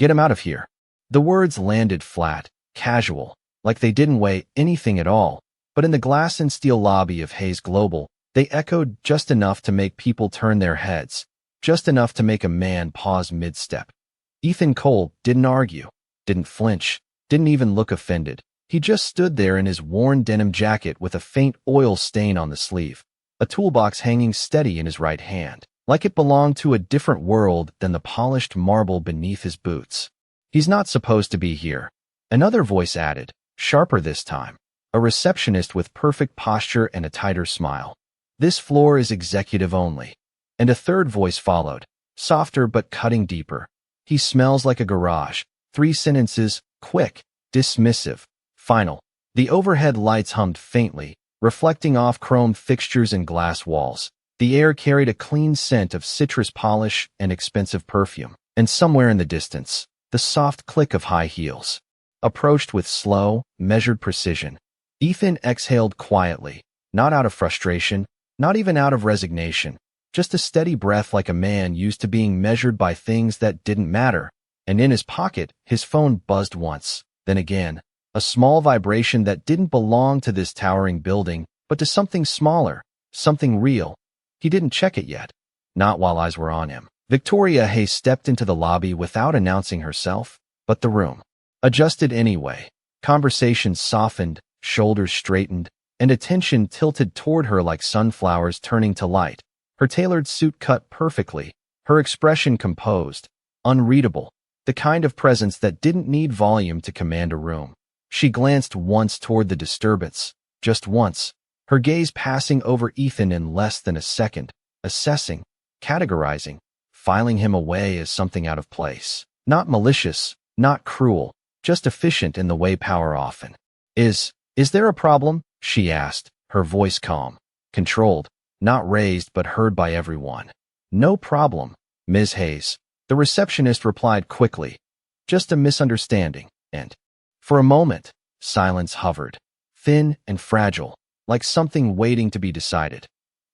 Get him out of here. The words landed flat, casual, like they didn't weigh anything at all, but in the glass and steel lobby of Hayes Global, they echoed just enough to make people turn their heads, just enough to make a man pause mid-step. Ethan Cole didn't argue, didn't flinch, didn't even look offended. He just stood there in his worn denim jacket with a faint oil stain on the sleeve, a toolbox hanging steady in his right hand, like it belonged to a different world than the polished marble beneath his boots. He's not supposed to be here. Another voice added, sharper this time, a receptionist with perfect posture and a tighter smile. This floor is executive only. And a third voice followed, softer but cutting deeper. He smells like a garage. 3 sentences, quick, dismissive, final. The overhead lights hummed faintly, reflecting off chrome fixtures and glass walls. The air carried a clean scent of citrus polish and expensive perfume. And somewhere in the distance, the soft click of high heels. Approached with slow, measured precision. Ethan exhaled quietly, not out of frustration, not even out of resignation, just a steady breath like a man used to being measured by things that didn't matter. And in his pocket, his phone buzzed once, then again, a small vibration that didn't belong to this towering building, but to something smaller, something real. He didn't check it yet, not while eyes were on him. Victoria Hayes stepped into the lobby without announcing herself, but the room adjusted anyway. Conversations softened, shoulders straightened, and attention tilted toward her like sunflowers turning to light. Her tailored suit cut perfectly, her expression composed, unreadable, the kind of presence that didn't need volume to command a room. She glanced once toward the disturbance, just once, her gaze passing over Ethan in less than a second, assessing, categorizing, filing him away as something out of place. Not malicious, not cruel, just efficient in the way power often is. Is there a problem? She asked, her voice calm, controlled, not raised but heard by everyone. No problem, Ms. Hayes. The receptionist replied quickly. Just a misunderstanding, and for a moment, silence hovered, thin and fragile, like something waiting to be decided.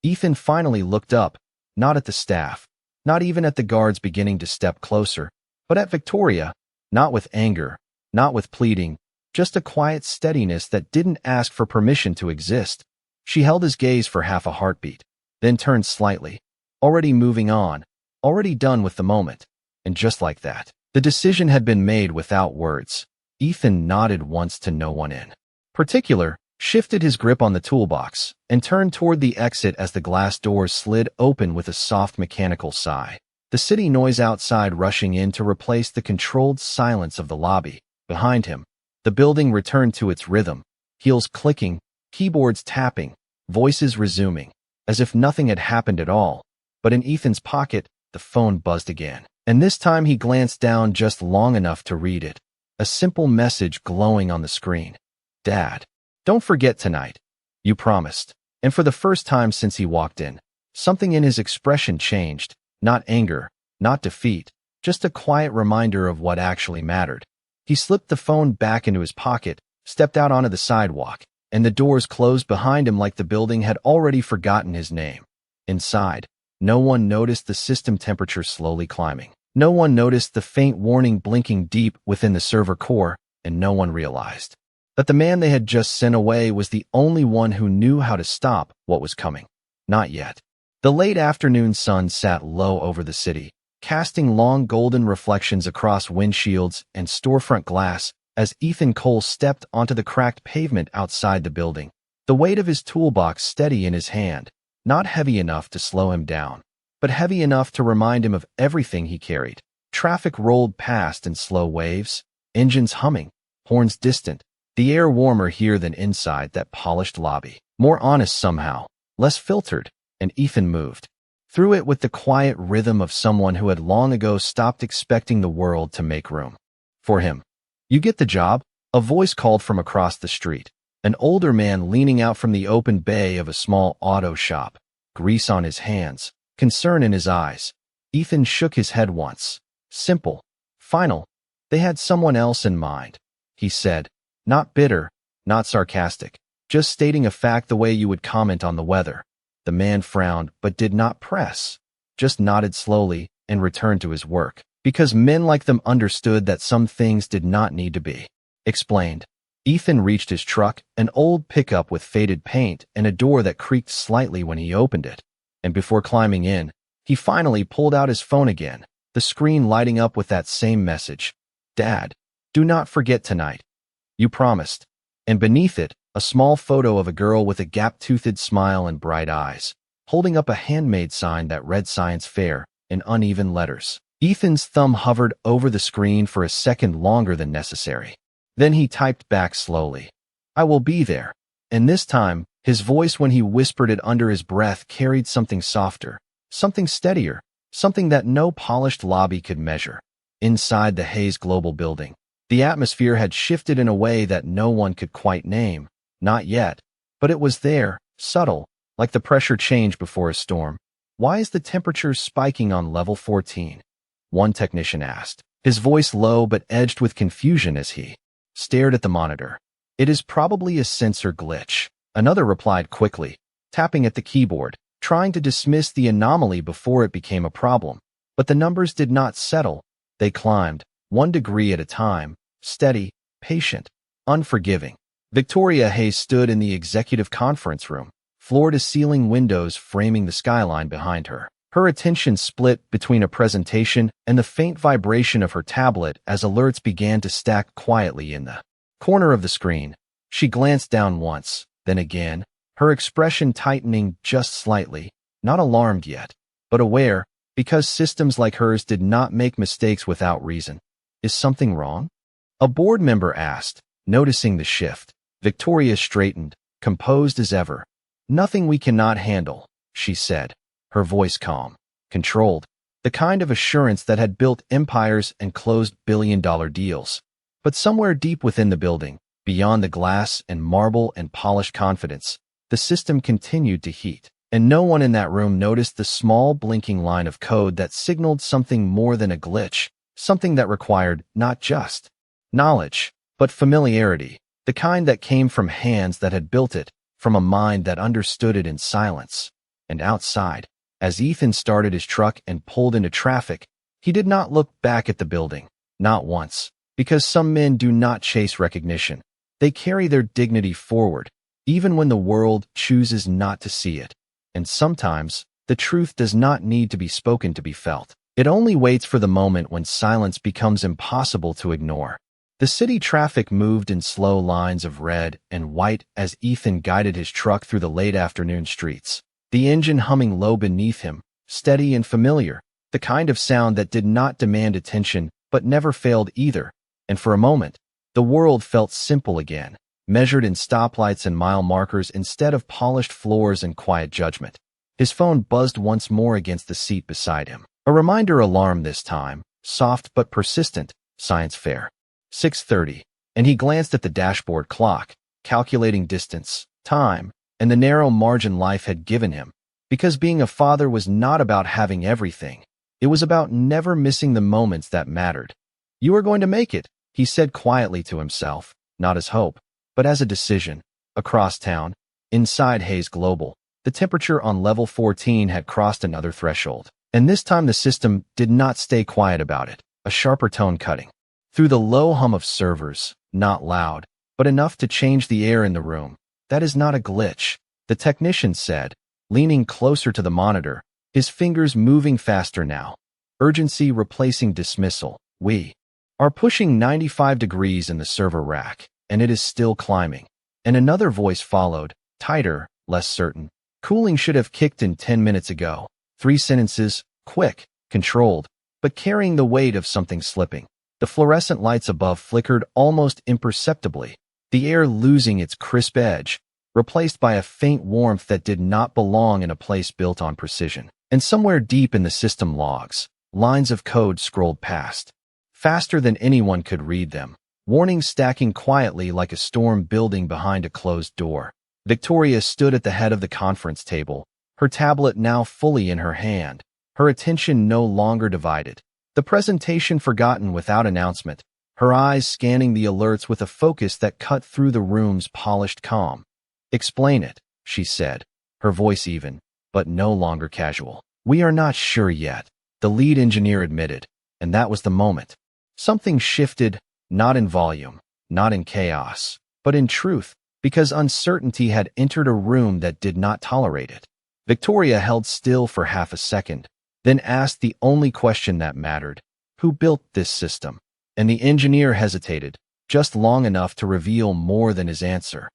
Ethan finally looked up, not at the staff, not even at the guards beginning to step closer, but at Victoria, not with anger, not with pleading, just a quiet steadiness that didn't ask for permission to exist. She held his gaze for half a heartbeat, then turned slightly, already moving on, already done with the moment. And just like that, the decision had been made without words. Ethan nodded once to no one in particular, shifted his grip on the toolbox, and turned toward the exit as the glass doors slid open with a soft mechanical sigh. The city noise outside rushing in to replace the controlled silence of the lobby. Behind him, the building returned to its rhythm, heels clicking, keyboards tapping, voices resuming, as if nothing had happened at all. But in Ethan's pocket, the phone buzzed again. And this time he glanced down just long enough to read it. A simple message glowing on the screen. Dad, don't forget tonight. You promised. And for the first time since he walked in, something in his expression changed. Not anger, not defeat, just a quiet reminder of what actually mattered. He slipped the phone back into his pocket, stepped out onto the sidewalk, and the doors closed behind him like the building had already forgotten his name. Inside, no one noticed the system temperature slowly climbing. No one noticed the faint warning blinking deep within the server core, and no one realized that the man they had just sent away was the only one who knew how to stop what was coming. Not yet. The late afternoon sun sat low over the city, casting long golden reflections across windshields and storefront glass as Ethan Cole stepped onto the cracked pavement outside the building, the weight of his toolbox steady in his hand, not heavy enough to slow him down, but heavy enough to remind him of everything he carried. Traffic rolled past in slow waves, engines humming, horns distant, the air warmer here than inside that polished lobby, more honest somehow, less filtered, and Ethan moved through it with the quiet rhythm of someone who had long ago stopped expecting the world to make room for him. You get the job? A voice called from across the street, an older man leaning out from the open bay of a small auto shop, grease on his hands, concern in his eyes. Ethan shook his head once. Simple. Final. They had someone else in mind, he said, not bitter, not sarcastic, just stating a fact the way you would comment on the weather. The man frowned but did not press, just nodded slowly and returned to his work. Because men like them understood that some things did not need to be explained. Ethan reached his truck, an old pickup with faded paint and a door that creaked slightly when he opened it. And before climbing in, he finally pulled out his phone again, the screen lighting up with that same message. Dad, do not forget tonight. You promised. And beneath it, a small photo of a girl with a gap-toothed smile and bright eyes, holding up a handmade sign that read Science Fair in uneven letters. Ethan's thumb hovered over the screen for a second longer than necessary. Then he typed back slowly. I will be there. And this time, his voice when he whispered it under his breath carried something softer, something steadier, something that no polished lobby could measure. Inside the Hayes Global building, the atmosphere had shifted in a way that no one could quite name. Not yet. But it was there, subtle, like the pressure change before a storm. Why is the temperature spiking on level 14? One technician asked, his voice low but edged with confusion as he stared at the monitor. It is probably a sensor glitch. Another replied quickly, tapping at the keyboard, trying to dismiss the anomaly before it became a problem. But the numbers did not settle. They climbed, 1 degree at a time, steady, patient, unforgiving. Victoria Hayes stood in the executive conference room, floor-to-ceiling windows framing the skyline behind her. Her attention split between a presentation and the faint vibration of her tablet as alerts began to stack quietly in the corner of the screen. She glanced down once, then again, her expression tightening just slightly, not alarmed yet, but aware, because systems like hers did not make mistakes without reason. Is something wrong? A board member asked, noticing the shift. Victoria straightened, composed as ever. Nothing we cannot handle, she said, her voice calm, controlled, the kind of assurance that had built empires and closed billion-dollar deals. But somewhere deep within the building, beyond the glass and marble and polished confidence, the system continued to heat. And no one in that room noticed the small blinking line of code that signaled something more than a glitch, something that required not just knowledge, but familiarity, the kind that came from hands that had built it, from a mind that understood it in silence. And outside, as Ethan started his truck and pulled into traffic, he did not look back at the building, not once, because some men do not chase recognition. They carry their dignity forward, even when the world chooses not to see it. And sometimes, the truth does not need to be spoken to be felt. It only waits for the moment when silence becomes impossible to ignore. The city traffic moved in slow lines of red and white as Ethan guided his truck through the late afternoon streets, the engine humming low beneath him, steady and familiar, the kind of sound that did not demand attention but never failed either. And for a moment, the world felt simple again, measured in stoplights and mile markers instead of polished floors and quiet judgment. His phone buzzed once more against the seat beside him. A reminder alarm this time, soft but persistent, Science Fair. 6:30, and he glanced at the dashboard clock, calculating distance, time, and the narrow margin life had given him. Because being a father was not about having everything. It was about never missing the moments that mattered. You are going to make it, he said quietly to himself, not as hope, but as a decision. Across town, inside Hayes Global, the temperature on level 14 had crossed another threshold. And this time the system did not stay quiet about it, a sharper tone cutting through the low hum of servers, not loud, but enough to change the air in the room. That is not a glitch, the technician said, leaning closer to the monitor, his fingers moving faster now. Urgency replacing dismissal. We are pushing 95 degrees in the server rack, and it is still climbing. And another voice followed, tighter, less certain. Cooling should have kicked in 10 minutes ago. 3 sentences, quick, controlled, but carrying the weight of something slipping. The fluorescent lights above flickered almost imperceptibly, the air losing its crisp edge, replaced by a faint warmth that did not belong in a place built on precision. And somewhere deep in the system logs, lines of code scrolled past, faster than anyone could read them, warnings stacking quietly like a storm building behind a closed door. Victoria stood at the head of the conference table, her tablet now fully in her hand, her attention no longer divided. The presentation forgotten without announcement, her eyes scanning the alerts with a focus that cut through the room's polished calm. Explain it, she said, her voice even, but no longer casual. We are not sure yet, the lead engineer admitted. And that was the moment. Something shifted, not in volume, not in chaos, but in truth, because uncertainty had entered a room that did not tolerate it. Victoria held still for half a second, then asked the only question that mattered: who built this system? And the engineer hesitated, just long enough to reveal more than his answer.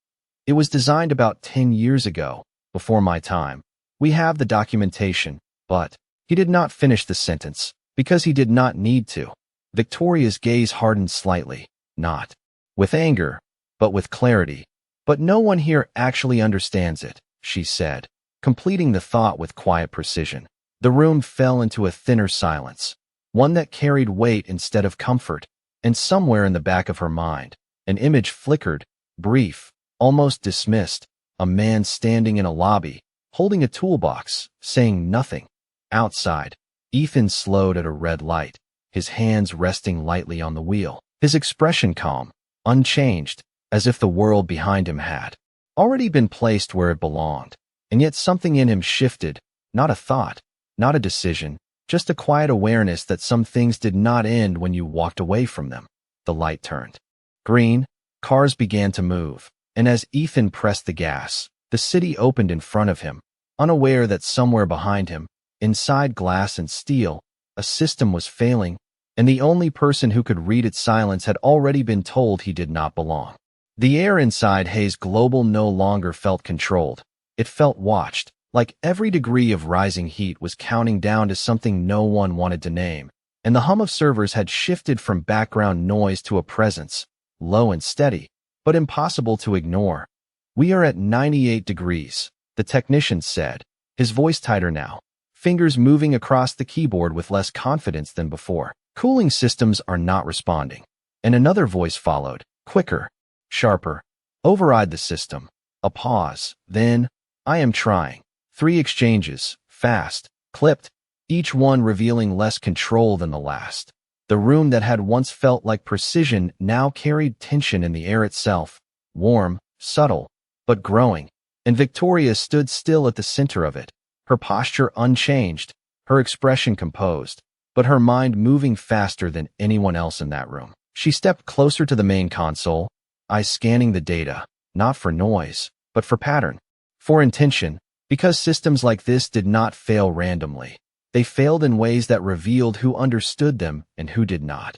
It was designed about 10 years ago, before my time. We have the documentation, but he did not finish the sentence, because he did not need to. Victoria's gaze hardened slightly, not with anger, but with clarity. But no one here actually understands it, she said, completing the thought with quiet precision. The room fell into a thinner silence, one that carried weight instead of comfort, and somewhere in the back of her mind, an image flickered, brief, almost dismissed, a man standing in a lobby, holding a toolbox, saying nothing. Outside, Ethan slowed at a red light, his hands resting lightly on the wheel, his expression calm, unchanged, as if the world behind him had already been placed where it belonged. And yet something in him shifted, not a thought, not a decision, just a quiet awareness that some things did not end when you walked away from them. The light turned green, cars began to move, and as Ethan pressed the gas, the city opened in front of him, unaware that somewhere behind him, inside glass and steel, a system was failing, and the only person who could read its silence had already been told he did not belong. The air inside Hayes Global no longer felt controlled. It felt watched, like every degree of rising heat was counting down to something no one wanted to name, and the hum of servers had shifted from background noise to a presence, low and steady, but impossible to ignore. "We are at 98 degrees, the technician said, his voice tighter now, fingers moving across the keyboard with less confidence than before. "Cooling systems are not responding." And another voice followed, quicker, sharper. "Override the system." A pause, then, "I am trying." 3 exchanges, fast, clipped, each one revealing less control than the last. The room that had once felt like precision now carried tension in the air itself, warm, subtle, but growing, and Victoria stood still at the center of it, her posture unchanged, her expression composed, but her mind moving faster than anyone else in that room. She stepped closer to the main console, eyes scanning the data, not for noise, but for pattern, for intention, because systems like this did not fail randomly. They failed in ways that revealed who understood them and who did not.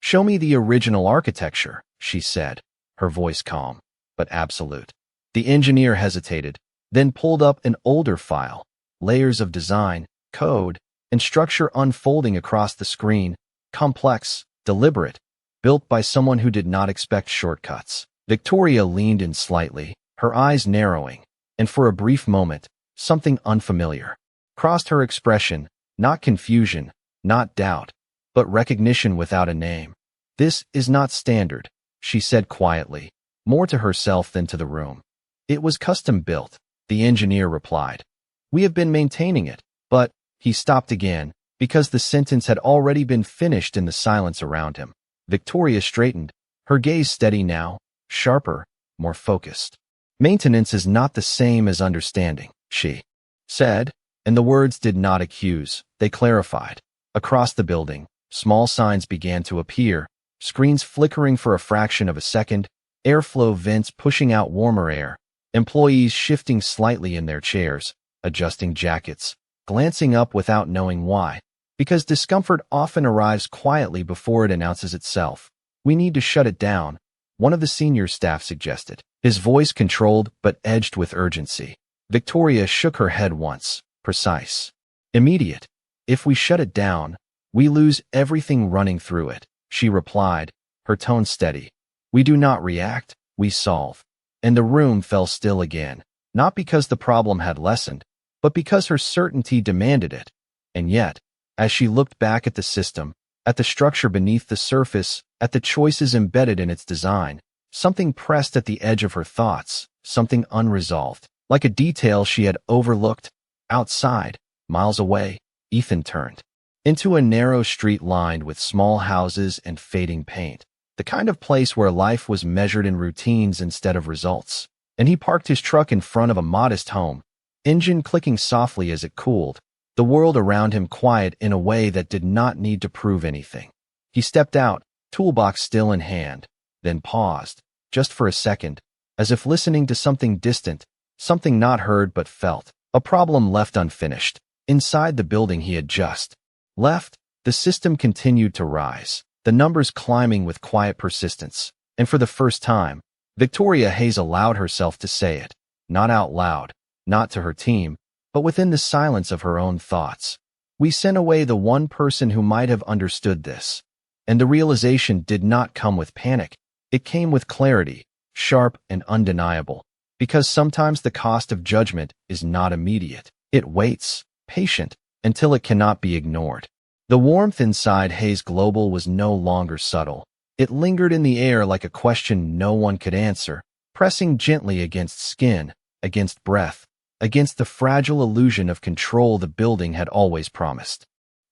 "Show me the original architecture," she said, her voice calm, but absolute. The engineer hesitated, then pulled up an older file, layers of design, code, and structure unfolding across the screen, complex, deliberate, built by someone who did not expect shortcuts. Victoria leaned in slightly, her eyes narrowing, and for a brief moment, something unfamiliar crossed her expression, not confusion, not doubt, but recognition without a name. "This is not standard," she said quietly, more to herself than to the room. "It was custom built," the engineer replied. "We have been maintaining it, but—" He stopped again, because the sentence had already been finished in the silence around him. Victoria straightened, her gaze steady now, sharper, more focused. "Maintenance is not the same as understanding," she said, and the words did not accuse, they clarified. Across the building, small signs began to appear, screens flickering for a fraction of a second, airflow vents pushing out warmer air, employees shifting slightly in their chairs, adjusting jackets, glancing up without knowing why, because discomfort often arrives quietly before it announces itself. "We need to shut it down," one of the senior staff suggested, his voice controlled but edged with urgency. Victoria shook her head once, precise. "Immediate. If we shut it down, we lose everything running through it," she replied, her tone steady. "We do not react, we solve." And the room fell still again, not because the problem had lessened, but because her certainty demanded it. And yet, as she looked back at the system, at the structure beneath the surface, at the choices embedded in its design, something pressed at the edge of her thoughts, something unresolved, like a detail she had overlooked. Outside, miles away, Ethan turned into a narrow street lined with small houses and fading paint, the kind of place where life was measured in routines instead of results. And he parked his truck in front of a modest home, engine clicking softly as it cooled, the world around him quiet in a way that did not need to prove anything. He stepped out, toolbox still in hand, then paused, just for a second, as if listening to something distant, something not heard but felt, a problem left unfinished. Inside the building he had just left, the system continued to rise, the numbers climbing with quiet persistence. And for the first time, Victoria Hayes allowed herself to say it, not out loud, not to her team, but within the silence of her own thoughts. We sent away the one person who might have understood this. And the realization did not come with panic. It came with clarity, sharp and undeniable. Because sometimes the cost of judgment is not immediate. It waits, patient, until it cannot be ignored. The warmth inside Hayes Global was no longer subtle. It lingered in the air like a question no one could answer, pressing gently against skin, against breath, against the fragile illusion of control the building had always promised.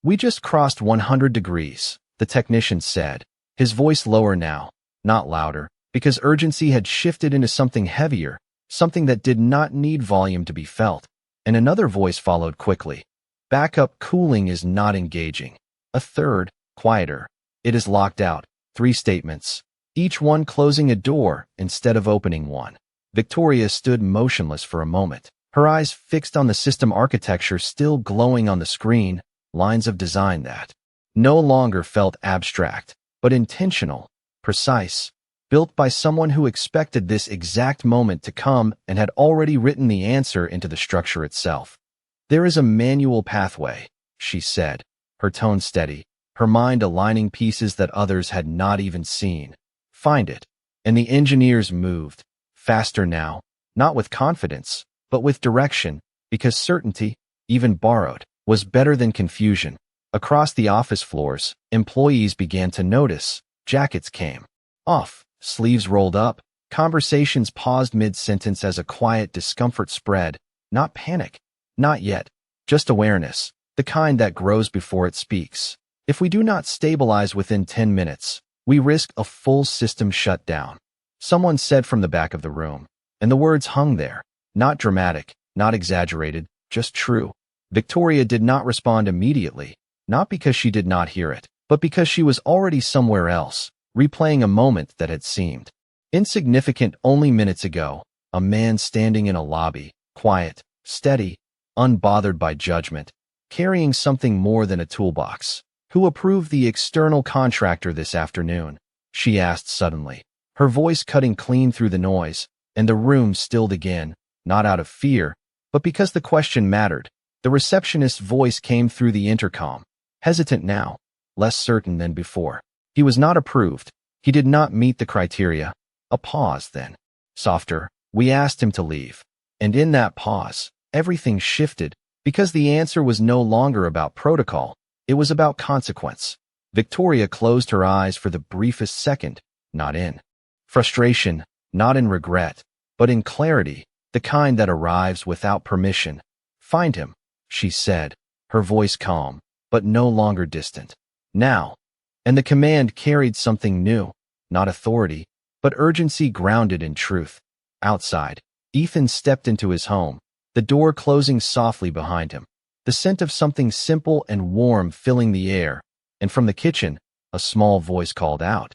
"We just crossed 100 degrees, the technician said, his voice lower now, not louder, because urgency had shifted into something heavier, something that did not need volume to be felt. And another voice followed quickly. "Backup cooling is not engaging." A third, quieter. "It is locked out." 3 statements, each one closing a door instead of opening one. Victoria stood motionless for a moment, her eyes fixed on the system architecture still glowing on the screen, lines of design that no longer felt abstract, but intentional, precise, built by someone who expected this exact moment to come and had already written the answer into the structure itself. "There is a manual pathway," she said, her tone steady, her mind aligning pieces that others had not even seen. "Find it." And the engineers moved, faster now, not with confidence, but with direction, because certainty, even borrowed, was better than confusion. Across the office floors, employees began to notice. Jackets came off, sleeves rolled up, conversations paused mid-sentence as a quiet discomfort spread. Not panic, not yet, just awareness, the kind that grows before it speaks. "If we do not stabilize within 10 minutes, we risk a full system shutdown," someone said from the back of the room, and the words hung there, not dramatic, not exaggerated, just true. Victoria did not respond immediately, not because she did not hear it, but because she was already somewhere else, replaying a moment that had seemed insignificant only minutes ago, a man standing in a lobby, quiet, steady, unbothered by judgment, carrying something more than a toolbox. "Who approved the external contractor this afternoon?" she asked suddenly, her voice cutting clean through the noise, and the room stilled again, not out of fear, but because the question mattered. The receptionist's voice came through the intercom, hesitant now, less certain than before. "He was not approved. He did not meet the criteria." A pause then. Softer, "We asked him to leave." And in that pause, everything shifted, because the answer was no longer about protocol. It was about consequence. Victoria closed her eyes for the briefest second, not in frustration, not in regret, but in clarity, the kind that arrives without permission. "Find him," she said, her voice calm, but no longer distant. "Now." And the command carried something new, not authority, but urgency grounded in truth. Outside, Ethan stepped into his home, the door closing softly behind him, the scent of something simple and warm filling the air, and from the kitchen, a small voice called out,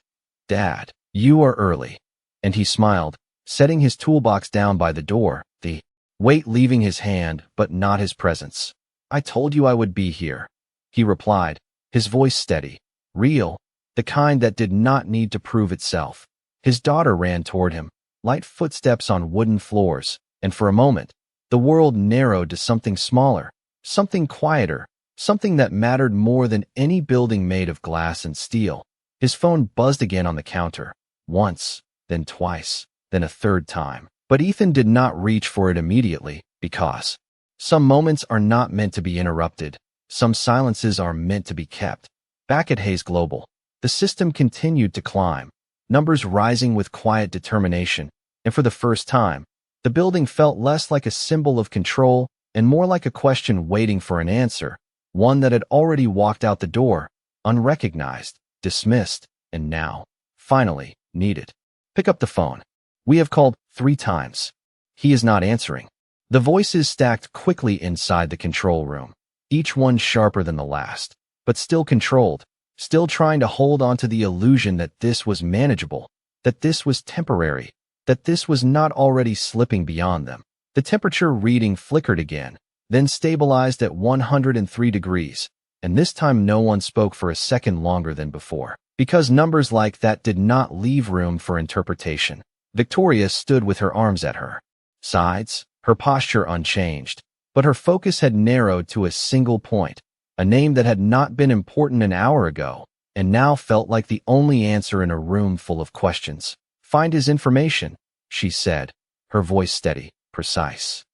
"Dad, you are early." And he smiled, setting his toolbox down by the door, the weight leaving his hand but not his presence. "I told you I would be here," he replied, his voice steady, real, the kind that did not need to prove itself. His daughter ran toward him, light footsteps on wooden floors, and for a moment, the world narrowed to something smaller, something quieter, something that mattered more than any building made of glass and steel. His phone buzzed again on the counter, once, then twice, then a third time. But Ethan did not reach for it immediately, because some moments are not meant to be interrupted. Some silences are meant to be kept. Back at Hayes Global, the system continued to climb, numbers rising with quiet determination, and for the first time, the building felt less like a symbol of control and more like a question waiting for an answer, one that had already walked out the door, unrecognized, dismissed, and now, finally, needed. "Pick up the phone. We have called 3 times. He is not answering." The voices stacked quickly inside the control room. each one sharper than the last, but still controlled, still trying to hold on to the illusion that this was manageable, that this was temporary, that this was not already slipping beyond them. The temperature reading flickered again, then stabilized at 103 degrees, and this time no one spoke for a second longer than before. Because numbers like that did not leave room for interpretation. Victoria stood with her arms at her sides, her posture unchanged, but her focus had narrowed to a single point, a name that had not been important an hour ago, and now felt like the only answer in a room full of questions. "Find his information," she said, her voice steady, precise.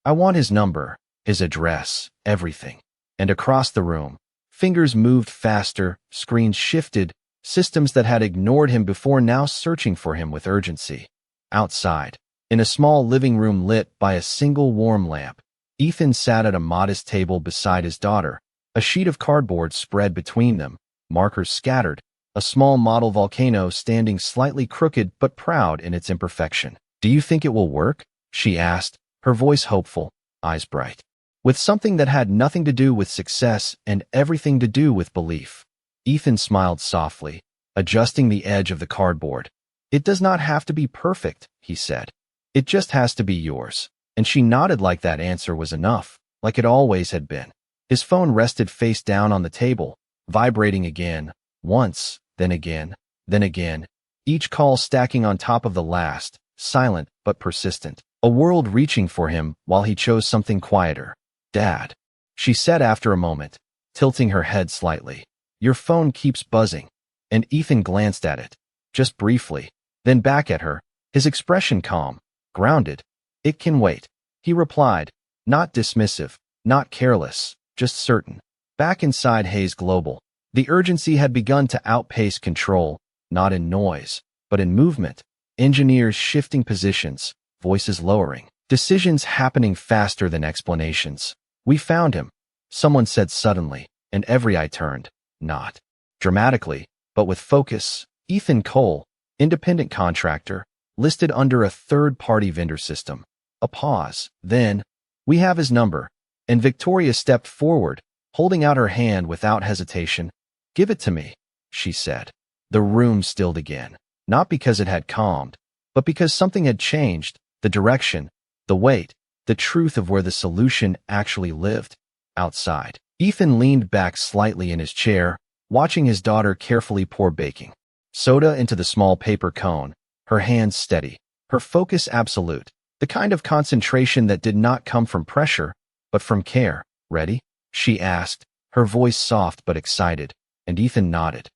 "I want his number, his address, everything." And across the room, fingers moved faster, screens shifted, systems that had ignored him before now searching for him with urgency. Outside, in a small living room lit by a single warm lamp, Ethan sat at a modest table beside his daughter, a sheet of cardboard spread between them, markers scattered, a small model volcano standing slightly crooked but proud in its imperfection. "Do you think it will work?" she asked, her voice hopeful, eyes bright. "With something that had nothing to do with success and everything to do with belief." Ethan smiled softly, adjusting the edge of the cardboard. "It does not have to be perfect," he said. "It just has to be yours." And she nodded like that answer was enough, like it always had been. His phone rested face down on the table, vibrating again, once, then again, each call stacking on top of the last, silent but persistent. A world reaching for him while he chose something quieter. "Dad," she said after a moment, tilting her head slightly. "Your phone keeps buzzing." And Ethan glanced at it, just briefly, then back at her, his expression calm, grounded. "It can wait," he replied, not dismissive, not careless, just certain. Back inside Hayes Global, the urgency had begun to outpace control, not in noise, but in movement. Engineers shifting positions, voices lowering, decisions happening faster than explanations. "We found him," someone said suddenly, and every eye turned. Not dramatically, but with focus. Ethan Cole, independent contractor, listed under a third-party vendor system. A pause. Then, "We have his number." And Victoria stepped forward, holding out her hand without hesitation. "Give it to me," she said. The room stilled again, not because it had calmed, but because something had changed, the direction, the weight, the truth of where the solution actually lived. Outside, Ethan leaned back slightly in his chair, watching his daughter carefully pour baking soda into the small paper cone, her hands steady, her focus absolute, the kind of concentration that did not come from pressure, but from care. "Ready?" she asked, her voice soft but excited, and Ethan nodded.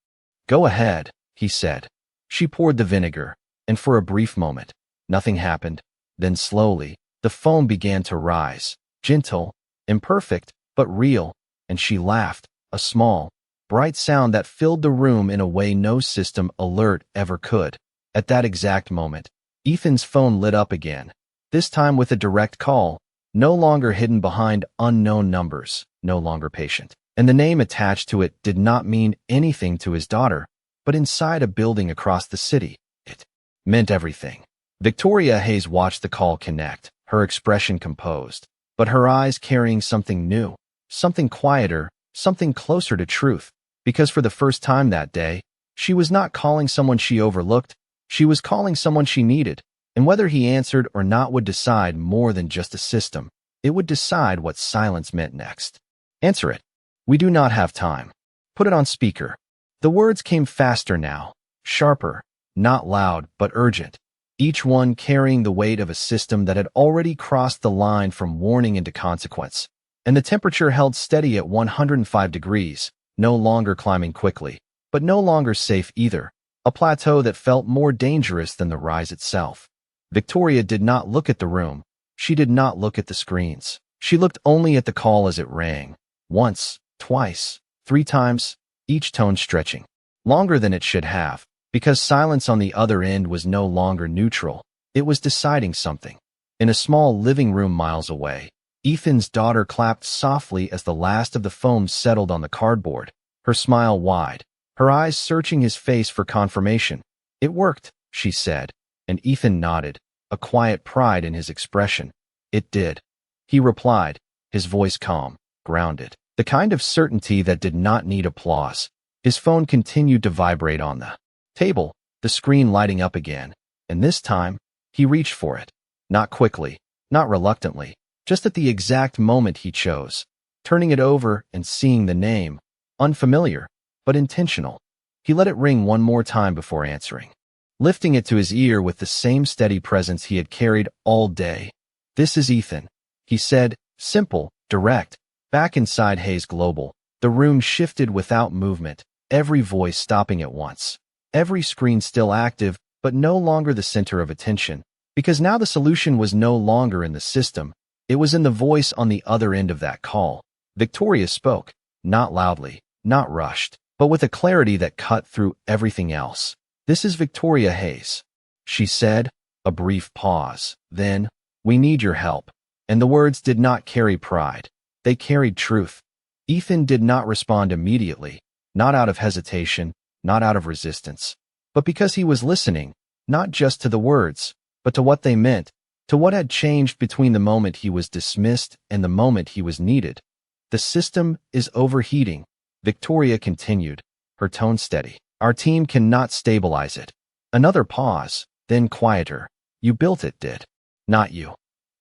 "Go ahead," he said. She poured the vinegar, and for a brief moment, nothing happened. Then slowly, the foam began to rise, gentle, imperfect, but real, and she laughed, a small, bright sound that filled the room in a way no system alert ever could. At that exact moment, Ethan's phone lit up again, this time with a direct call, no longer hidden behind unknown numbers, no longer patient. And the name attached to it did not mean anything to his daughter, but inside a building across the city, it meant everything. Victoria Hayes watched the call connect, her expression composed, but her eyes carrying something new, something quieter, something closer to truth, because for the first time that day, she was not calling someone she overlooked, she was calling someone she needed, and whether he answered or not would decide more than just a system. It would decide what silence meant next. "Answer it. We do not have time. Put it on speaker." The words came faster now, sharper, not loud but urgent, each one carrying the weight of a system that had already crossed the line from warning into consequence. And the temperature held steady at 105 degrees, no longer climbing quickly, but no longer safe either, a plateau that felt more dangerous than the rise itself. Victoria did not look at the room. She did not look at the screens. She looked only at the call as it rang. Once, twice, 3 times, each tone stretching. Longer than it should have, because silence on the other end was no longer neutral. It was deciding something. In a small living room miles away, Ethan's daughter clapped softly as the last of the foam settled on the cardboard, her smile wide, her eyes searching his face for confirmation. "It worked," she said, and Ethan nodded, a quiet pride in his expression. "It did," he replied, his voice calm, grounded. The kind of certainty that did not need applause. His phone continued to vibrate on the table, the screen lighting up again, and this time, he reached for it. Not quickly, not reluctantly, just at the exact moment he chose, turning it over and seeing the name, unfamiliar, but intentional. He let it ring one more time before answering, lifting it to his ear with the same steady presence he had carried all day. "This is Ethan," he said, simple, direct. Back inside Hayes Global, the room shifted without movement, every voice stopping at once. Every screen still active, but no longer the center of attention, because now the solution was no longer in the system. It was in the voice on the other end of that call. Victoria spoke, not loudly, not rushed, but with a clarity that cut through everything else. "This is Victoria Hayes," she said, a brief pause. Then, "We need your help." And the words did not carry pride. They carried truth. Ethan did not respond immediately, not out of hesitation, not out of resistance, but because he was listening, not just to the words, but to what they meant, to what had changed between the moment he was dismissed and the moment he was needed. "The system is overheating," Victoria continued, her tone steady. "Our team cannot stabilize it." Another pause, then quieter. "You built it, did not you?"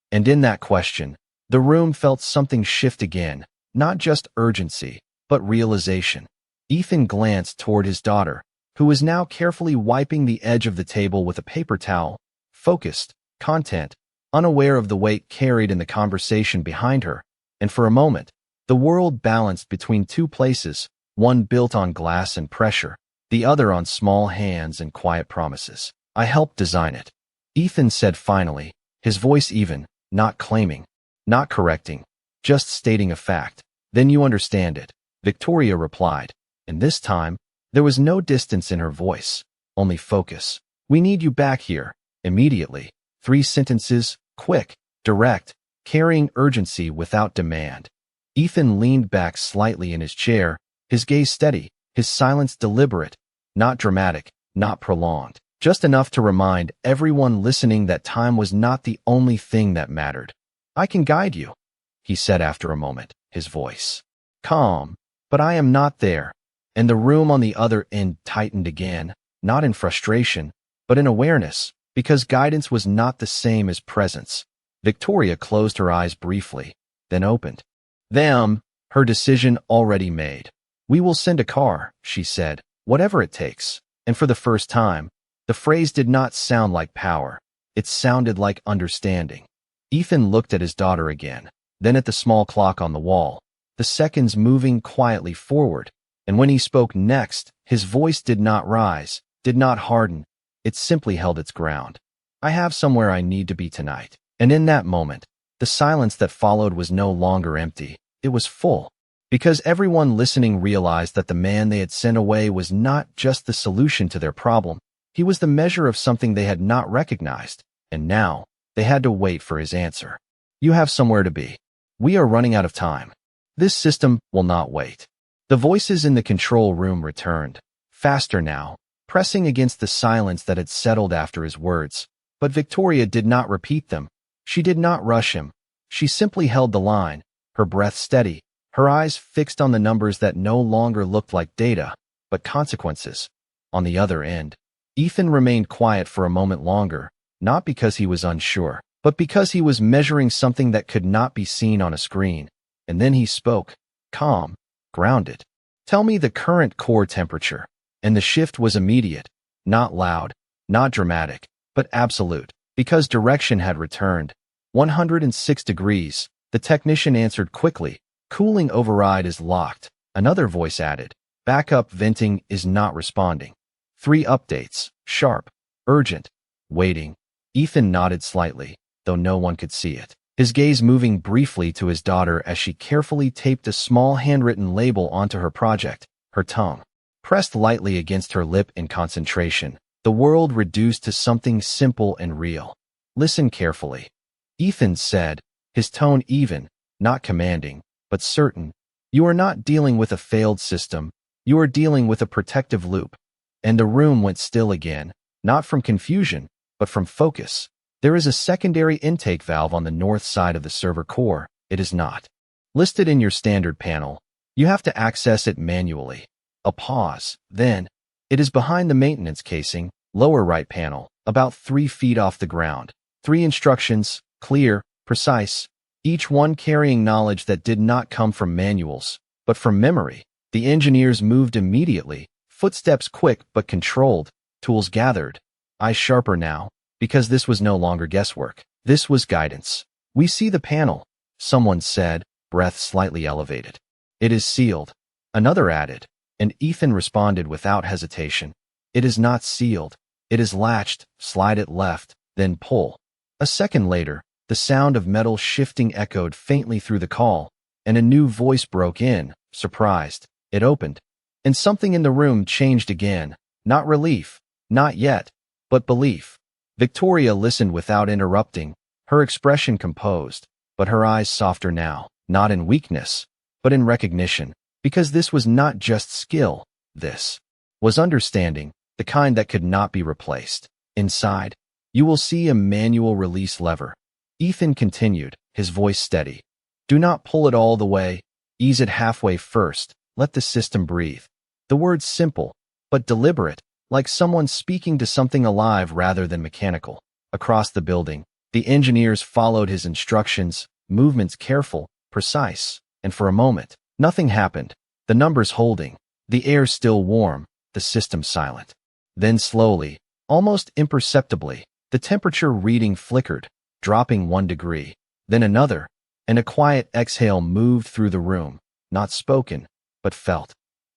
And in that question, the room felt something shift again, not just urgency, but realization. Ethan glanced toward his daughter, who was now carefully wiping the edge of the table with a paper towel, focused, content, unaware of the weight carried in the conversation behind her, and for a moment, the world balanced between two places, one built on glass and pressure, the other on small hands and quiet promises. "I helped design it," Ethan said finally, his voice even, not claiming, not correcting, just stating a fact. "Then you understand it," Victoria replied, and this time, there was no distance in her voice, only focus. "We need you back here, immediately." 3 sentences, quick, direct, carrying urgency without demand. Ethan leaned back slightly in his chair, his gaze steady, his silence deliberate, not dramatic, not prolonged, just enough to remind everyone listening that time was not the only thing that mattered. "I can guide you," he said after a moment, his voice calm, "but I am not there." And the room on the other end tightened again, not in frustration, but in awareness, because guidance was not the same as presence. Victoria closed her eyes briefly, then opened them, her decision already made. "We will send a car," she said, "whatever it takes." And for the first time, the phrase did not sound like power. It sounded like understanding. Ethan looked at his daughter again, then at the small clock on the wall, the seconds moving quietly forward. And when he spoke next, his voice did not rise, did not harden. It simply held its ground. "I have somewhere I need to be tonight." And in that moment, the silence that followed was no longer empty. It was full. Because everyone listening realized that the man they had sent away was not just the solution to their problem. He was the measure of something they had not recognized. And now, they had to wait for his answer. "You have somewhere to be. We are running out of time. This system will not wait." The voices in the control room returned, faster now, pressing against the silence that had settled after his words. But Victoria did not repeat them. She did not rush him. She simply held the line, her breath steady, her eyes fixed on the numbers that no longer looked like data, but consequences. On the other end, Ethan remained quiet for a moment longer, not because he was unsure, but because he was measuring something that could not be seen on a screen. And then he spoke, calm, grounded. "Tell me the current core temperature." And the shift was immediate, not loud, not dramatic, but absolute, because direction had returned. 106 degrees, the technician answered quickly. "Cooling override is locked." Another voice added, "Backup venting is not responding." 3 updates, sharp, urgent, waiting. Ethan nodded slightly, though no one could see it, his gaze moving briefly to his daughter as she carefully taped a small handwritten label onto her project, her tongue pressed lightly against her lip in concentration. The world reduced to something simple and real. "Listen carefully," Ethan said, his tone even, not commanding, but certain. "You are not dealing with a failed system. You are dealing with a protective loop." And the room went still again, not from confusion, but from focus. "There is a secondary intake valve on the north side of the server core. It is not listed in your standard panel, You have to access it manually. A pause. Then, it is behind the maintenance casing, lower right panel, about 3 feet off the ground. 3 instructions, clear, precise, each one carrying knowledge that did not come from manuals, but from memory. The engineers moved immediately, footsteps quick but controlled, tools gathered, eyes sharper now, because this was no longer guesswork. This was guidance. "We see the panel," someone said, breath slightly elevated. "It is sealed," another added, and Ethan responded without hesitation. "It is not sealed. It is latched, slide it left, then pull." A second later, the sound of metal shifting echoed faintly through the call, and a new voice broke in, surprised. It opened, and something in the room changed again. Not relief, not yet, but belief. Victoria listened without interrupting, her expression composed, but her eyes softer now, not in weakness, but in recognition, because this was not just skill, this was understanding, the kind that could not be replaced. "Inside, you will see a manual release lever," Ethan continued, his voice steady. "Do not pull it all the way, ease it halfway first, let the system breathe." The words simple, but deliberate, like someone speaking to something alive rather than mechanical. Across the building, the engineers followed his instructions, movements careful, precise, and for a moment, nothing happened. The numbers holding, the air still warm, the system silent. Then slowly, almost imperceptibly, the temperature reading flickered, dropping 1 degree, then another, and a quiet exhale moved through the room, not spoken, but felt.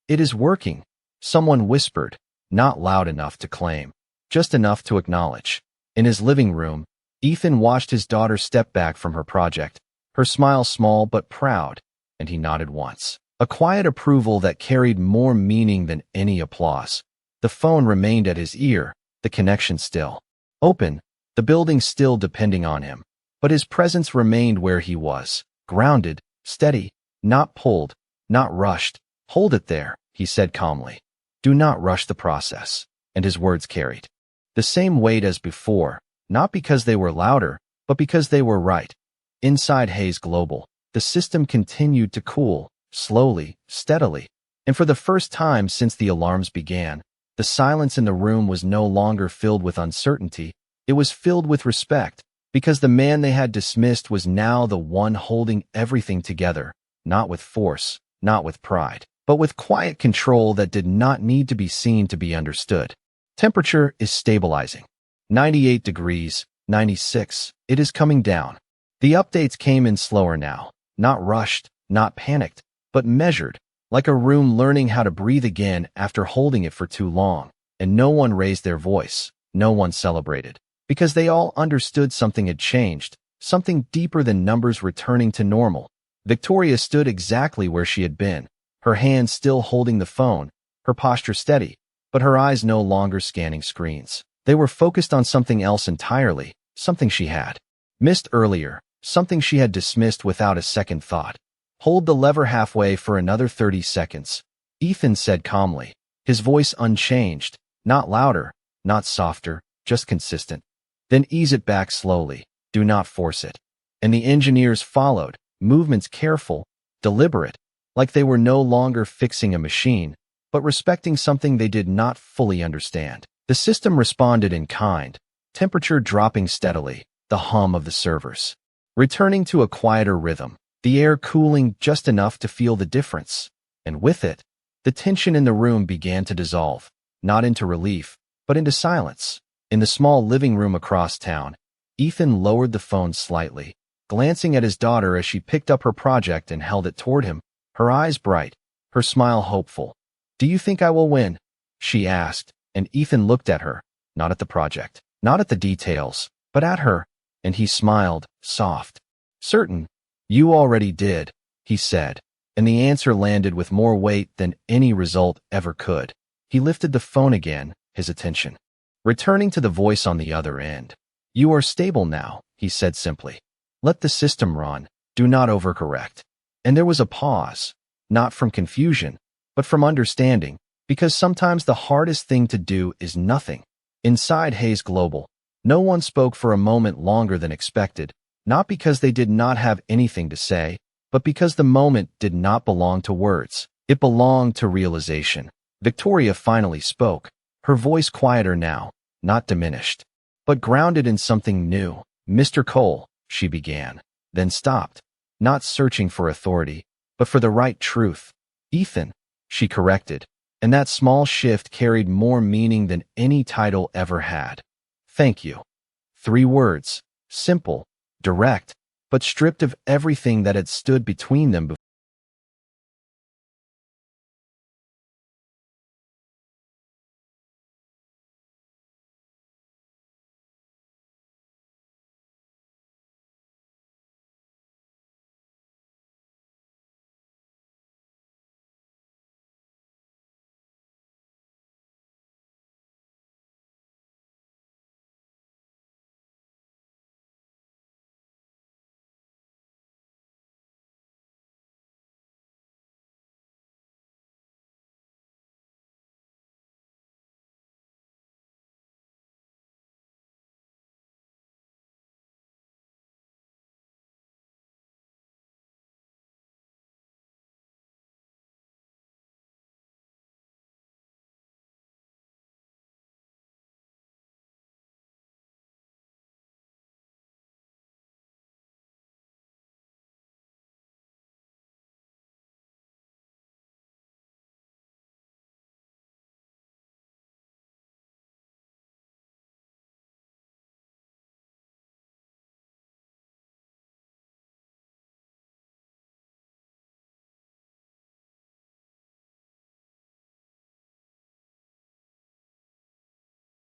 "It is working," someone whispered, not loud enough to claim, just enough to acknowledge. In his living room, Ethan watched his daughter step back from her project, her smile small but proud, and he nodded once. A quiet approval that carried more meaning than any applause. The phone remained at his ear, the connection still open, the building still depending on him. But his presence remained where he was, grounded, steady, not pulled, not rushed. "Hold it there," he said calmly. "Do not rush the process." And his words carried the same weight as before, not because they were louder, but because they were right. Inside Hayes Global, the system continued to cool, slowly, steadily. And for the first time since the alarms began, the silence in the room was no longer filled with uncertainty, it was filled with respect, because the man they had dismissed was now the one holding everything together, not with force, not with pride, but with quiet control that did not need to be seen to be understood. Temperature is stabilizing. 98 degrees, 96, it is coming down. The updates came in slower now, not rushed, not panicked, but measured, like a room learning how to breathe again after holding it for too long. And no one raised their voice, no one celebrated, because they all understood something had changed, something deeper than numbers returning to normal. Victoria stood exactly where she had been, her hand still holding the phone, her posture steady, but her eyes no longer scanning screens. They were focused on something else entirely, something she had missed earlier, something she had dismissed without a second thought. "Hold the lever halfway for another 30 seconds, Ethan said calmly, his voice unchanged, not louder, not softer, just consistent. "Then ease it back slowly, do not force it." And the engineers followed, movements careful, deliberate, like they were no longer fixing a machine, but respecting something they did not fully understand. The system responded in kind, temperature dropping steadily, the hum of the servers returning to a quieter rhythm, the air cooling just enough to feel the difference. And with it, the tension in the room began to dissolve, not into relief, but into silence. In the small living room across town, Ethan lowered the phone slightly, glancing at his daughter as she picked up her project and held it toward him, her eyes bright, her smile hopeful. "Do you think I will win?" she asked, and Ethan looked at her, not at the project, not at the details, but at her, and he smiled, soft. "Certain. You already did," he said, and the answer landed with more weight than any result ever could. He lifted the phone again, his attention returning to the voice on the other end. "You are stable now," he said simply. "Let the system run. Do not overcorrect." And there was a pause, not from confusion, but from understanding, because sometimes the hardest thing to do is nothing. Inside Hayes Global, no one spoke for a moment longer than expected, not because they did not have anything to say, but because the moment did not belong to words. It belonged to realization. Victoria finally spoke, her voice quieter now, not diminished, but grounded in something new. "Mr. Cole," she began, then stopped, not searching for authority, but for the right truth. "Ethan," she corrected, and that small shift carried more meaning than any title ever had. "Thank you." 3 words, simple, direct, but stripped of everything that had stood between them before.